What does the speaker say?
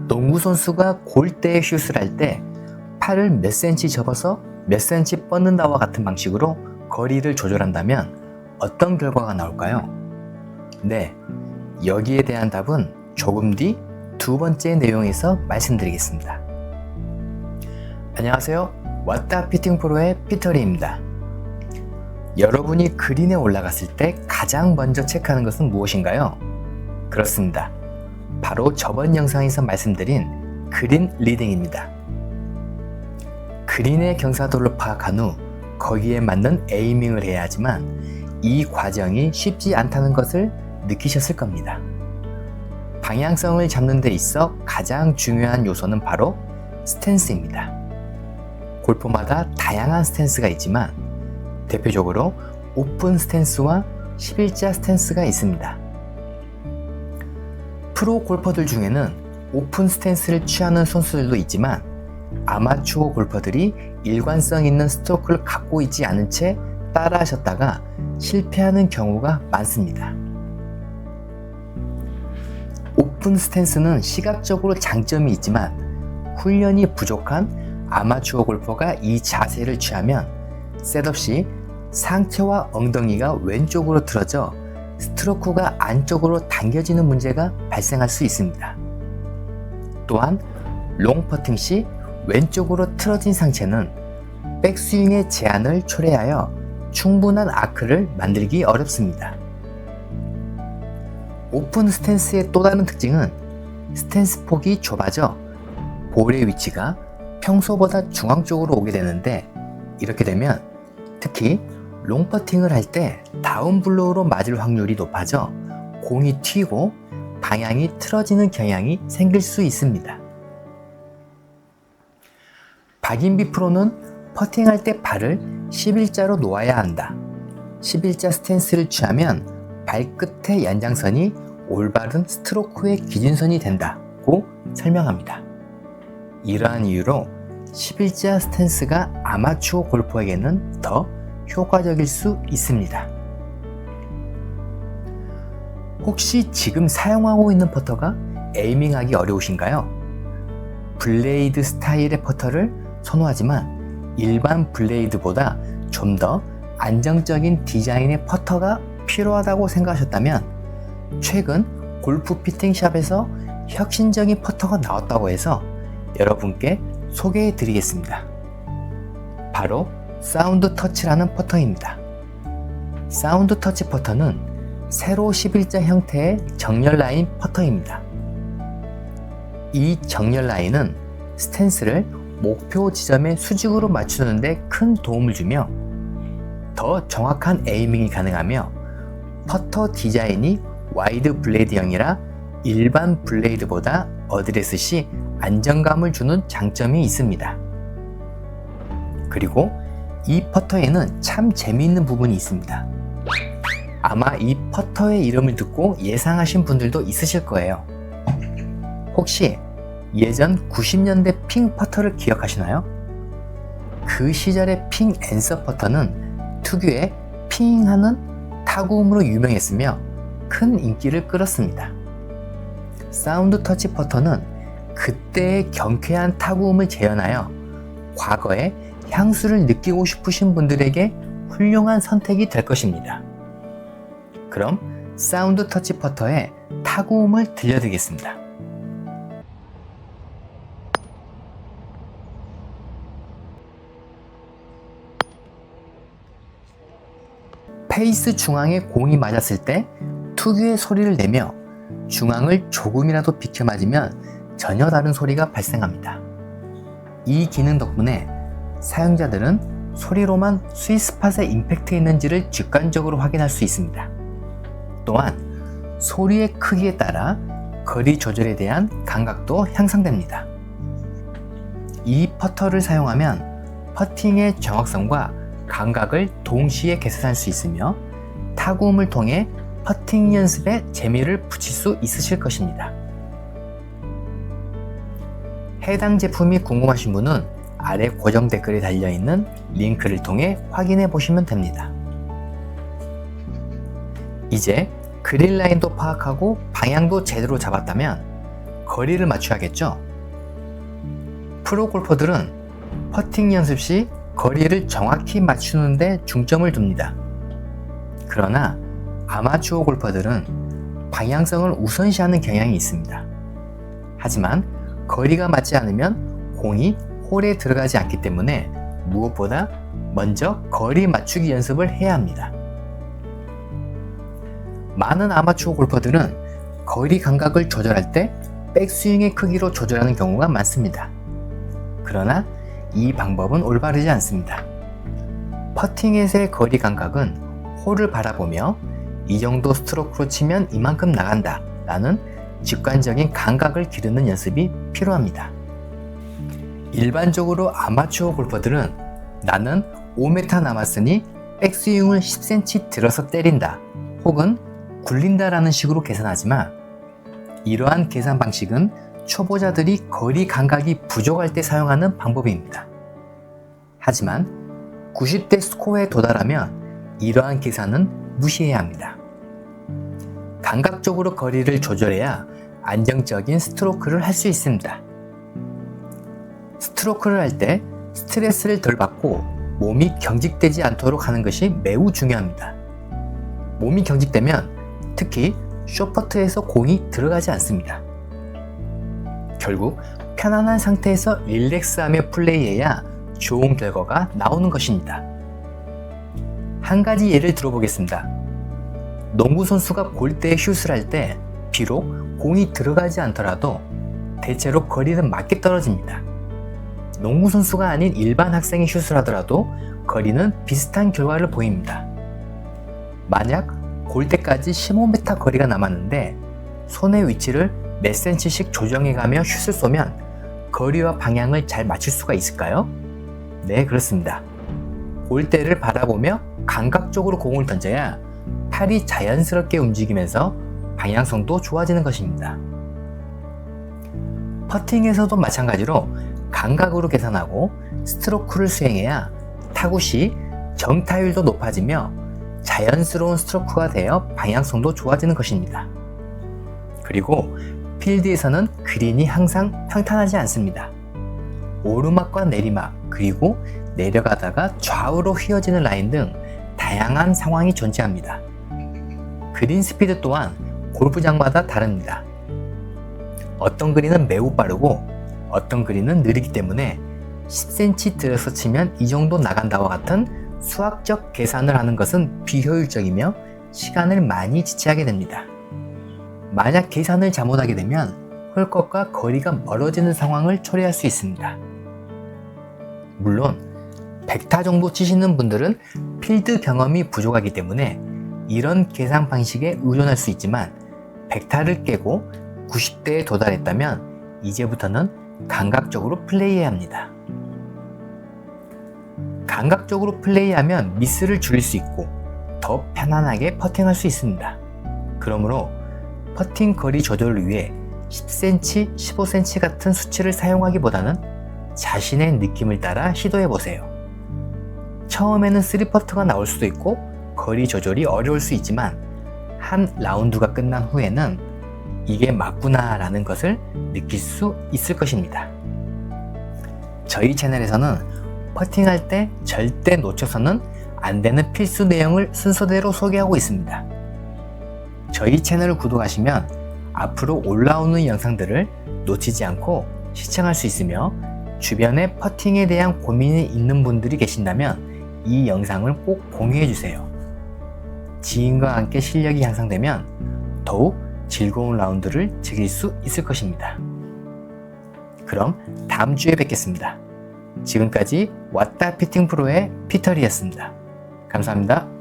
농구 선수가 골대에 슛을 할 때 팔을 몇 cm 접어서 몇 cm 뻗는다와 같은 방식으로 거리를 조절한다면 어떤 결과가 나올까요? 네, 여기에 대한 답은 조금 뒤 두 번째 내용에서 말씀드리겠습니다. 안녕하세요. 왔다 피팅 프로의 피터리입니다. 여러분이 그린에 올라갔을 때 가장 먼저 체크하는 것은 무엇인가요? 그렇습니다. 바로 저번 영상에서 말씀드린 그린 리딩입니다. 그린의 경사도를 파악한 후 거기에 맞는 에이밍을 해야 하지만 이 과정이 쉽지 않다는 것을 느끼셨을 겁니다. 방향성을 잡는 데 있어 가장 중요한 요소는 바로 스탠스입니다. 골퍼마다 다양한 스탠스가 있지만 대표적으로 오픈 스탠스와 11자 스탠스가 있습니다. 프로 골퍼들 중에는 오픈 스탠스를 취하는 선수들도 있지만 아마추어 골퍼들이 일관성 있는 스트로크를 갖고 있지 않은 채 따라 하셨다가 실패하는 경우가 많습니다. 오픈 스탠스는 시각적으로 장점이 있지만 훈련이 부족한 아마추어 골퍼가 이 자세를 취하면 셋업 시 상체와 엉덩이가 왼쪽으로 틀어져 스트로크가 안쪽으로 당겨지는 문제가 발생할 수 있습니다. 또한 롱 퍼팅 시 왼쪽으로 틀어진 상체는 백스윙의 제한을 초래하여 충분한 아크를 만들기 어렵습니다. 오픈 스탠스의 또 다른 특징은 스탠스 폭이 좁아져 볼의 위치가 평소보다 중앙 쪽으로 오게 되는데 이렇게 되면 특히 롱 퍼팅을 할 때 다운 블로우로 맞을 확률이 높아져 공이 튀고 방향이 틀어지는 경향이 생길 수 있습니다. 박인비 프로는 퍼팅할 때 발을 11자로 놓아야 한다. 11자 스탠스를 취하면 발끝의 연장선이 올바른 스트로크의 기준선이 된다고 설명합니다. 이러한 이유로 11자 스탠스가 아마추어 골퍼에게는 더 효과적일 수 있습니다. 혹시 지금 사용하고 있는 퍼터가 에이밍하기 어려우신가요? 블레이드 스타일의 퍼터를 선호하지만 일반 블레이드보다 좀 더 안정적인 디자인의 퍼터가 필요하다고 생각하셨다면 최근 골프 피팅샵에서 혁신적인 퍼터가 나왔다고 해서 여러분께 소개해 드리겠습니다. 바로 사운드 터치라는 퍼터입니다. 사운드 터치 퍼터는 세로 11자 형태의 정렬 라인 퍼터입니다. 이 정렬 라인은 스탠스를 목표 지점에 수직으로 맞추는 데 큰 도움을 주며 더 정확한 에이밍이 가능하며 퍼터 디자인이 와이드 블레이드형이라 일반 블레이드보다 어드레스 시 안정감을 주는 장점이 있습니다. 그리고 이 퍼터에는 참 재미있는 부분이 있습니다. 아마 이 퍼터의 이름을 듣고 예상하신 분들도 있으실 거예요. 혹시 예전 90년대 핑 퍼터를 기억하시나요? 그 시절의 핑 앤서 퍼터는 특유의 핑하는 타구음으로 유명했으며 큰 인기를 끌었습니다. 사운드 터치 퍼터는 그때의 경쾌한 타구음을 재현하여 과거에 향수를 느끼고 싶으신 분들에게 훌륭한 선택이 될 것입니다. 그럼 사운드 터치 퍼터의 타구음을 들려드리겠습니다. 페이스 중앙에 공이 맞았을 때 특유의 소리를 내며 중앙을 조금이라도 비켜 맞으면 전혀 다른 소리가 발생합니다. 이 기능 덕분에 사용자들은 소리로만 스윗스팟에 임팩트 있는지를 직관적으로 확인할 수 있습니다. 또한 소리의 크기에 따라 거리 조절에 대한 감각도 향상됩니다. 이 퍼터를 사용하면 퍼팅의 정확성과 감각을 동시에 개선할 수 있으며 타구음을 통해 퍼팅 연습에 재미를 붙일 수 있으실 것입니다. 해당 제품이 궁금하신 분은 아래 고정 댓글에 달려있는 링크를 통해 확인해 보시면 됩니다. 이제 그린 라인도 파악하고 방향도 제대로 잡았다면 거리를 맞춰야겠죠? 프로 골퍼들은 퍼팅 연습 시 거리를 정확히 맞추는 데 중점을 둡니다. 그러나 아마추어 골퍼들은 방향성을 우선시하는 경향이 있습니다. 하지만 거리가 맞지 않으면 공이 홀에 들어가지 않기 때문에 무엇보다 먼저 거리 맞추기 연습을 해야 합니다. 많은 아마추어 골퍼들은 거리 감각을 조절할 때 백스윙의 크기로 조절하는 경우가 많습니다. 그러나 이 방법은 올바르지 않습니다. 퍼팅에서의 거리 감각은 홀을 바라보며 이 정도 스트로크로 치면 이만큼 나간다 라는 직관적인 감각을 기르는 연습이 필요합니다. 일반적으로 아마추어 골퍼들은 나는 5m 남았으니 백스윙을 10cm 들어서 때린다 혹은 굴린다 라는 식으로 계산하지만 이러한 계산 방식은 초보자들이 거리 감각이 부족할 때 사용하는 방법입니다. 하지만 90대 스코어에 도달하면 이러한 계산은 무시해야 합니다. 감각적으로 거리를 조절해야 안정적인 스트로크를 할 수 있습니다. 스트로크를 할 때 스트레스를 덜 받고 몸이 경직되지 않도록 하는 것이 매우 중요합니다. 몸이 경직되면 특히 숏퍼트에서 공이 들어가지 않습니다. 결국 편안한 상태에서 릴렉스하며 플레이해야 좋은 결과가 나오는 것입니다. 한 가지 예를 들어보겠습니다. 농구 선수가 골대에 슛을 할 때 비록 공이 들어가지 않더라도 대체로 거리는 맞게 떨어집니다. 농구 선수가 아닌 일반 학생이 슛을 하더라도 거리는 비슷한 결과를 보입니다. 만약 골대까지 15m 거리가 남았는데 손의 위치를 몇 cm씩 조정해가며 슛을 쏘면 거리와 방향을 잘 맞출 수가 있을까요? 네, 그렇습니다. 골대를 바라보며 감각적으로 공을 던져야 팔이 자연스럽게 움직이면서 방향성도 좋아지는 것입니다. 퍼팅에서도 마찬가지로 감각으로 계산하고 스트로크를 수행해야 타구 시 정타율도 높아지며 자연스러운 스트로크가 되어 방향성도 좋아지는 것입니다. 그리고 필드에서는 그린이 항상 평탄하지 않습니다. 오르막과 내리막, 그리고 내려가다가 좌우로 휘어지는 라인 등 다양한 상황이 존재합니다. 그린 스피드 또한 골프장마다 다릅니다. 어떤 그린은 매우 빠르고 어떤 그린은 느리기 때문에 10cm 들어서 치면 이 정도 나간다와 같은 수학적 계산을 하는 것은 비효율적이며 시간을 많이 지체하게 됩니다. 만약 계산을 잘못하게 되면 홀컵과 거리가 멀어지는 상황을 초래할 수 있습니다. 물론 100타 정도 치시는 분들은 필드 경험이 부족하기 때문에 이런 계산 방식에 의존할 수 있지만 100타를 깨고 90대에 도달했다면 이제부터는 감각적으로 플레이해야 합니다. 감각적으로 플레이하면 미스를 줄일 수 있고 더 편안하게 퍼팅할 수 있습니다. 그러므로 퍼팅 거리 조절을 위해 10cm, 15cm 같은 수치를 사용하기보다는 자신의 느낌을 따라 시도해보세요. 처음에는 3퍼트가 나올 수도 있고 거리 조절이 어려울 수 있지만 한 라운드가 끝난 후에는 이게 맞구나 라는 것을 느낄 수 있을 것입니다. 저희 채널에서는 퍼팅할 때 절대 놓쳐서는 안 되는 필수 내용을 순서대로 소개하고 있습니다. 저희 채널을 구독하시면 앞으로 올라오는 영상들을 놓치지 않고 시청할 수 있으며 주변에 퍼팅에 대한 고민이 있는 분들이 계신다면 이 영상을 꼭 공유해 주세요. 지인과 함께 실력이 향상되면 더욱 즐거운 라운드를 즐길 수 있을 것입니다. 그럼 다음 주에 뵙겠습니다. 지금까지 왔다 피팅 프로의 피터리였습니다. 감사합니다.